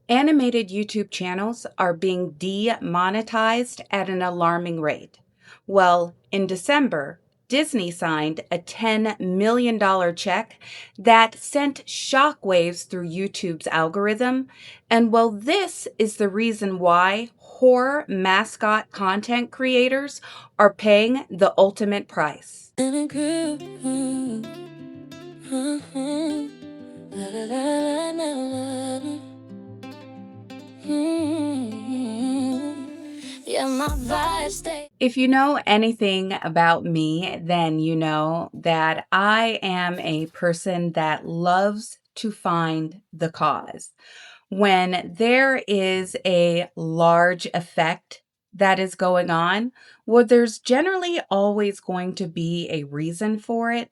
Animated YouTube channels are being demonetized at an alarming rate. Well, in December, Disney signed a $10 million check that sent shockwaves through YouTube's algorithm. And well, this is the reason why horror mascot content creators are paying the ultimate price. If you know anything about me, then you know that I am a person that loves to find the cause. When there is a large effect that is going on, well, there's generally always going to be a reason for it.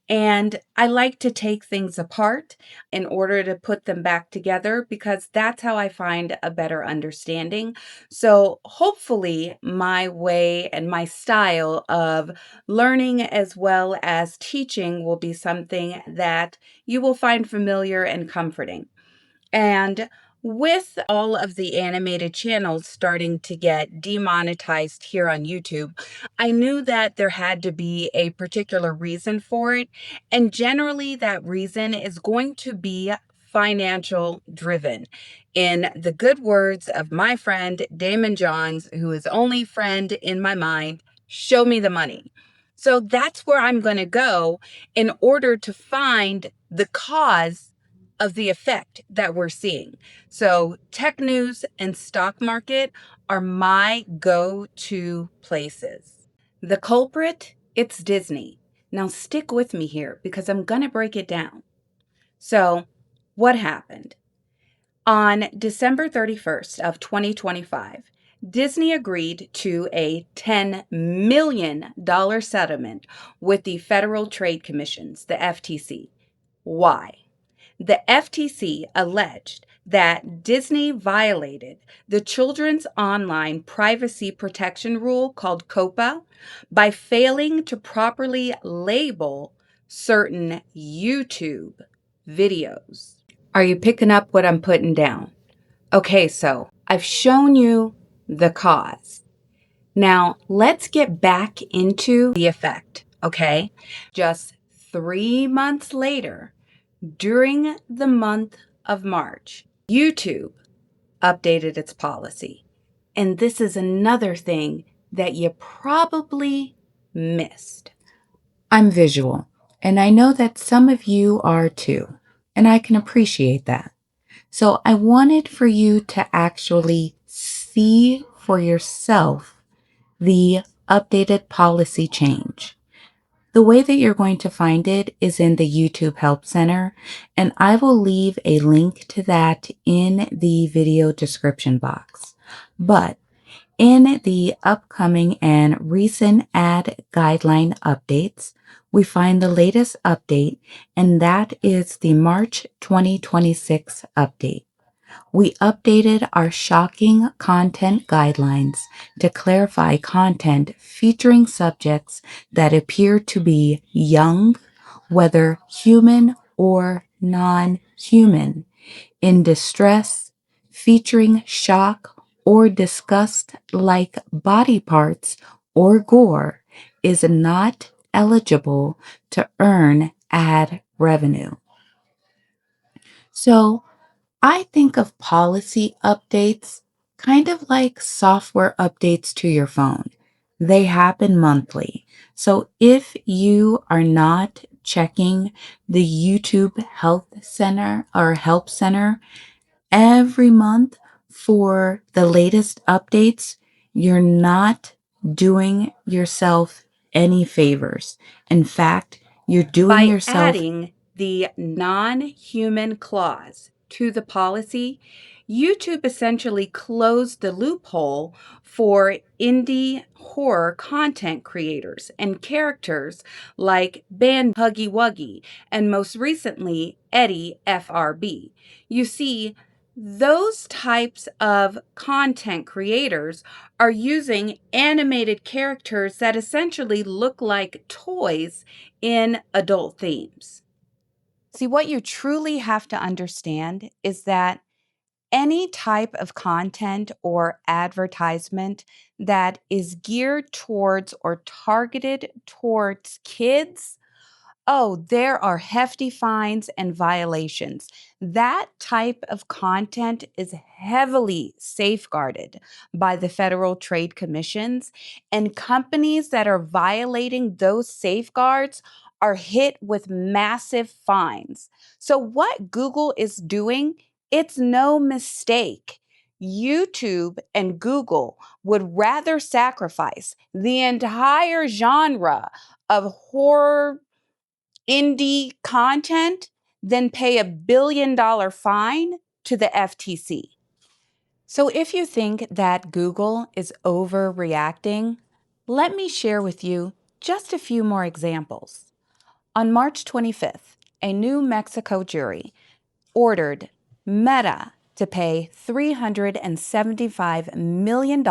And I like to take things apart in order to put them back together because that's how I find a better understanding. So hopefully, my way and my style of learning as well as teaching will be something that you will find familiar and comforting. And with all of the animated channels starting to get demonetized here on YouTube, I knew that there had to be a particular reason for it. And generally, that reason is going to be financial driven. In the good words of my friend Damon Johns, who is only friend in my mind, show me the money. So that's where I'm going to go in order to find the cause of the effect that we're seeing. So tech news and stock market are my go-to places. The culprit, it's Disney. Now stick with me here because I'm going to break it down. So what happened? On December 31st of 2025, Disney agreed to a $10 million settlement with the Federal Trade Commissions, the FTC. Why? The FTC alleged that Disney violated the Children's Online Privacy Protection Rule called COPPA by failing to properly label certain YouTube videos. Are you picking up what I'm putting down? Okay, so I've shown you the cause. Now, let's get back into the effect, okay? Just 3 months later, during the month of March, YouTube updated its policy. And this is another thing that you probably missed. I'm visual, and I know that some of you are too, and I can appreciate that. So I wanted for you to actually see for yourself the updated policy change. The way that you're going to find it is in the YouTube Help Center, and I will leave a link to that in the video description box. But in the upcoming and recent ad guideline updates, we find the latest update, and that is the March 2026 update. We updated our shocking content guidelines to clarify content featuring subjects that appear to be young, whether human or non-human, in distress, featuring shock or disgust like body parts or gore, is not eligible to earn ad revenue. So, I think of policy updates kind of like software updates to your phone. They happen monthly. So if you are not checking the YouTube Health Center or Help Center every month for the latest updates, you're not doing yourself any favors. In fact, you're doing yourself. By adding the non-human clause to the policy, YouTube essentially closed the loophole for indie horror content creators and characters like Band Huggy Wuggy and most recently Eddie FRB. You see, those types of content creators are using animated characters that essentially look like toys in adult themes. See, what you truly have to understand is that any type of content or advertisement that is geared towards or targeted towards kids, oh, there are hefty fines and violations. That type of content is heavily safeguarded by the federal trade commissions, and companies that are violating those safeguards are hit with massive fines. So, what Google is doing, it's no mistake. YouTube and Google would rather sacrifice the entire genre of horror indie content than pay $1 billion fine to the FTC. So if you think that Google is overreacting, let me share with you just a few more examples. On March 25th, a New Mexico jury ordered Meta to pay $375 million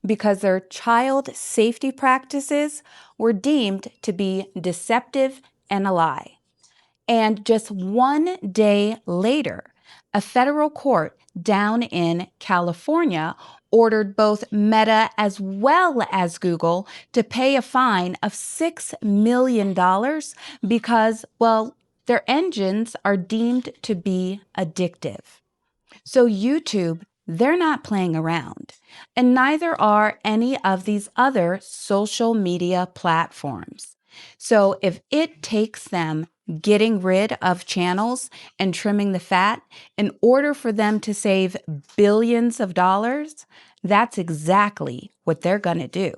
because their child safety practices were deemed to be deceptive and a lie. And just one day later, a federal court down in California ordered both Meta as well as Google to pay a fine of $6 million because, well, their engines are deemed to be addictive. So YouTube, they're not playing around, and neither are any of these other social media platforms. So if it takes them getting rid of channels and trimming the fat in order for them to save billions of dollars, that's exactly what they're going to do.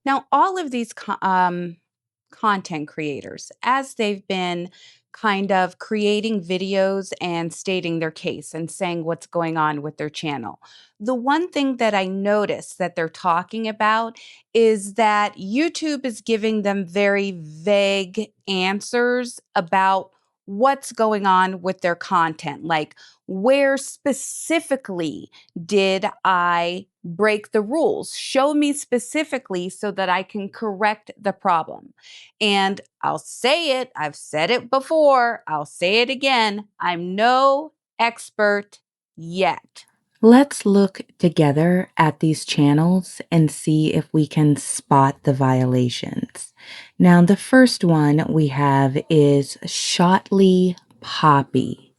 Now, all of these content creators, as they've been kind of creating videos and stating their case and saying what's going on with their channel, the one thing that I noticed that they're talking about is that YouTube is giving them very vague answers about what's going on with their content. Like, where specifically did I break the rules? Show me specifically so that I can correct the problem. And I'll say it, I've said it before, I'll say it again. I'm no expert yet. Let's look together at these channels and see if we can spot the violations. Now, the first one we have is Shotly Poppy.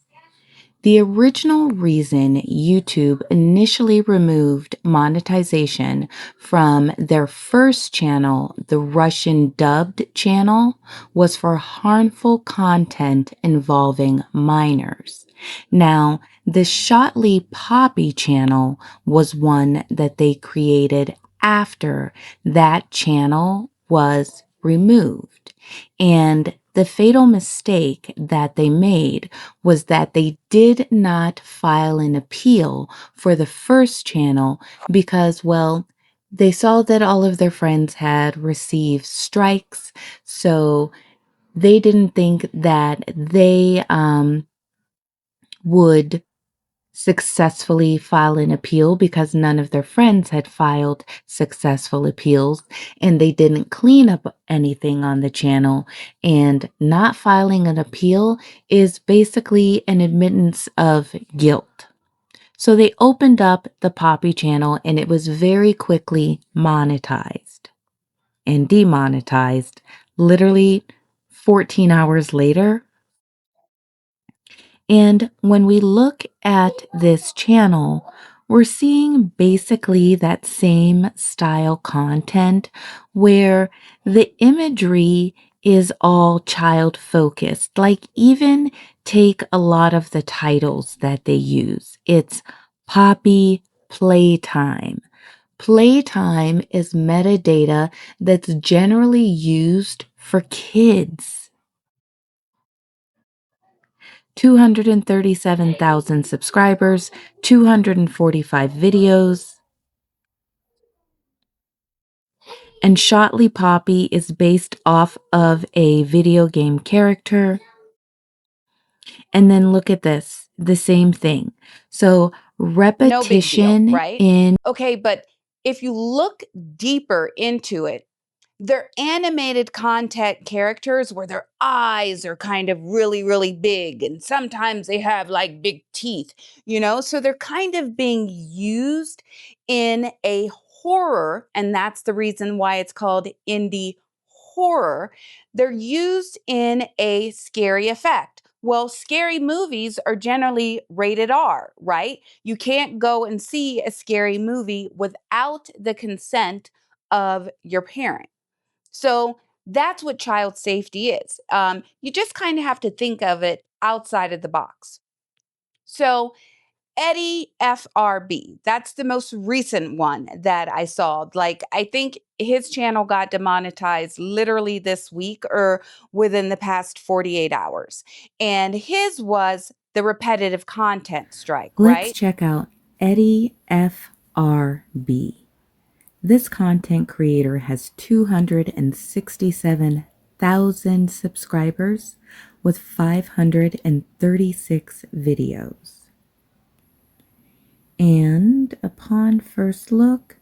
The original reason YouTube initially removed monetization from their first channel, the Russian dubbed channel, was for harmful content involving minors. Now, the Shotly Poppy channel was one that they created after that channel was removed. And the fatal mistake that they made was that they did not file an appeal for the first channel because, well, they saw that all of their friends had received strikes, so they didn't think that they would successfully file an appeal because none of their friends had filed successful appeals and they didn't clean up anything on the channel. And not filing an appeal is basically an admittance of guilt. So they opened up the Poppy channel and it was very quickly monetized and demonetized literally 14 hours later. And when we look at this channel, we're seeing basically that same style content where the imagery is all child focused. Like, even take a lot of the titles that they use. It's Poppy Playtime. Playtime is metadata that's generally used for kids. 237,000 subscribers, 245 videos. And Shotly Poppy is based off of a video game character. And then look at this, the same thing. So repetition, no big deal, right? in Okay, but if you look deeper into it, They're animated content characters where their eyes are kind of really, really big. And sometimes they have like big teeth, So they're kind of being used in a horror. And that's the reason why it's called indie horror. They're used in a scary effect. Well, scary movies are generally rated R, right? You can't go and see a scary movie without the consent of your parent. So that's what child safety is. You just kind of have to think of it outside of the box. So Eddie FRB, that's the most recent one that I saw. Like, I think his channel got demonetized literally this week or within the past 48 hours. And his was the repetitive content strike, Let's right? check out Eddie FRB. This content creator has 267,000 subscribers with 536 videos. And upon first look,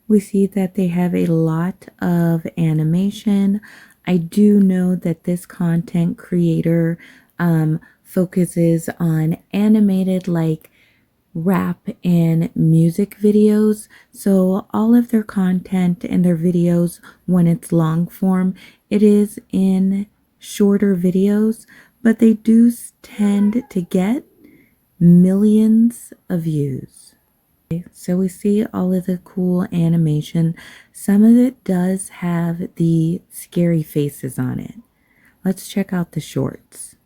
we see that they have a lot of animation. I do know that this content creator focuses on animated like rap and music videos. So all of their content and their videos, when it's long form, it is in shorter videos, but they do tend to get millions of views. So we see all of the cool animation. Some of it does have the scary faces on it. Let's check out the shorts.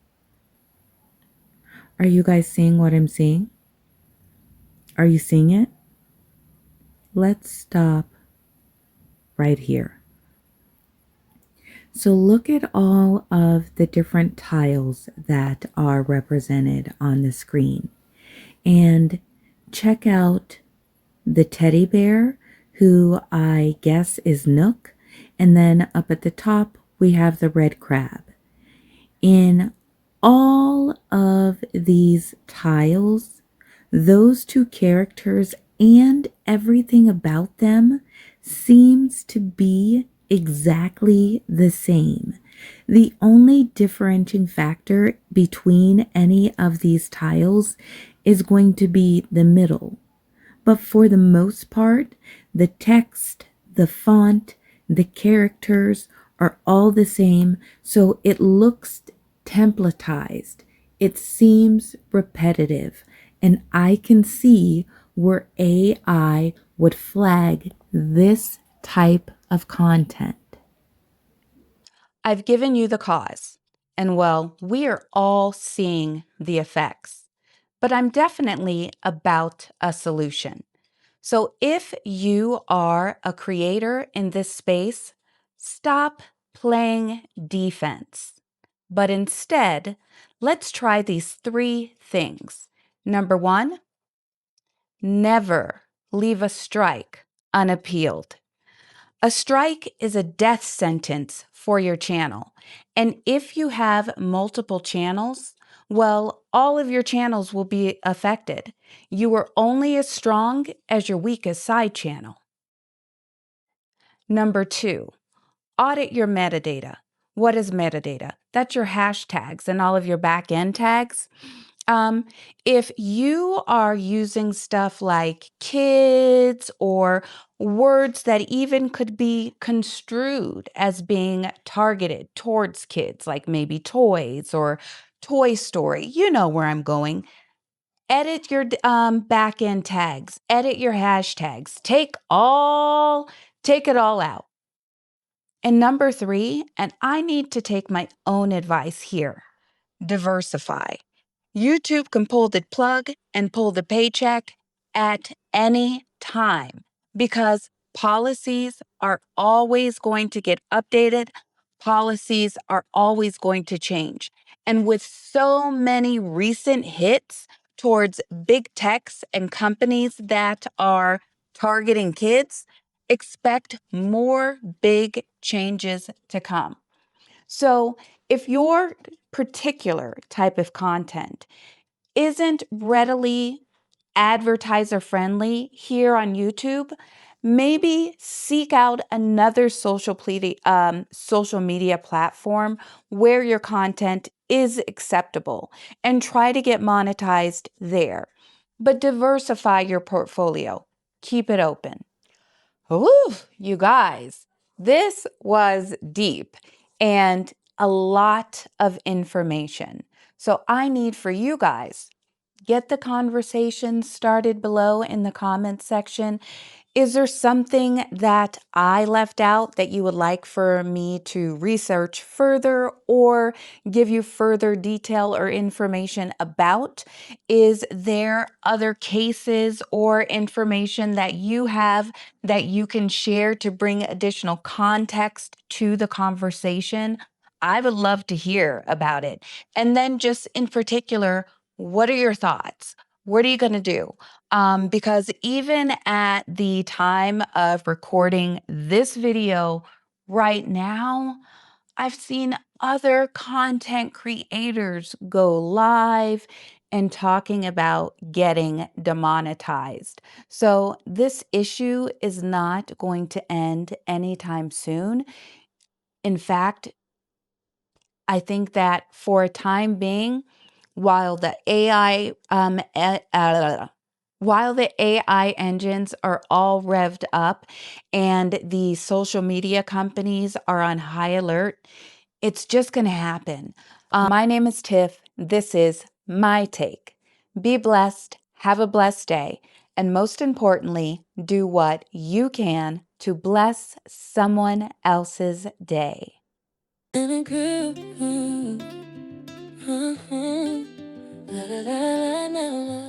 Are you guys seeing what I'm seeing? Are you seeing it? Let's stop right here. So look at all of the different tiles that are represented on the screen and check out the teddy bear, who I guess is Nook, and then up at the top we have the red crab. In all of these tiles, those two characters and everything about them seems to be exactly the same. The only differentiating factor between any of these tiles is going to be the middle. But for the most part, the text, the font, the characters are all the same, so it looks templatized. It seems repetitive, and I can see where AI would flag this type of content. I've given you the cause, and well, we are all seeing the effects. But I'm definitely about a solution. So if you are a creator in this space, stop playing defense. But instead, let's try these three things. Number one, never leave a strike unappealed. A strike is a death sentence for your channel. And if you have multiple channels, well, all of your channels will be affected. You are only as strong as your weakest side channel. Number two, audit your metadata. What is metadata? That's your hashtags and all of your back end tags. If you are using stuff like kids or words that even could be construed as being targeted towards kids, like maybe toys or Toy Story, you know where I'm going. Edit your back end tags, edit your hashtags, take it all out. And number three, and I need to take my own advice here, diversify. YouTube can pull the plug and pull the paycheck at any time because policies are always going to get updated. Policies are always going to change. And with so many recent hits towards big techs and companies that are targeting kids, expect more big changes to come. So, if your particular type of content isn't readily advertiser friendly here on YouTube, maybe seek out another social media platform where your content is acceptable and try to get monetized there. But diversify your portfolio. Keep it open. Ooh, you guys, this was deep and a lot of information. So I need for you guys, get the conversation started below in the comments section. Is there something that I left out that you would like for me to research further or give you further detail or information about? Is there other cases or information that you have that you can share to bring additional context to the conversation? I would love to hear about it. And then, just in particular, what are your thoughts? What are you going to do? Because even at the time of recording this video right now, I've seen other content creators go live and talking about getting demonetized. So this issue is not going to end anytime soon. In fact, I think that for a time being, while the AI while the AI engines are all revved up and the social media companies are on high alert, it's just going to happen. My name is Tiff. This is my take. Be blessed, have a blessed day, and most importantly, do what you can to bless someone else's day. In a group. La, la, la, la, la, la.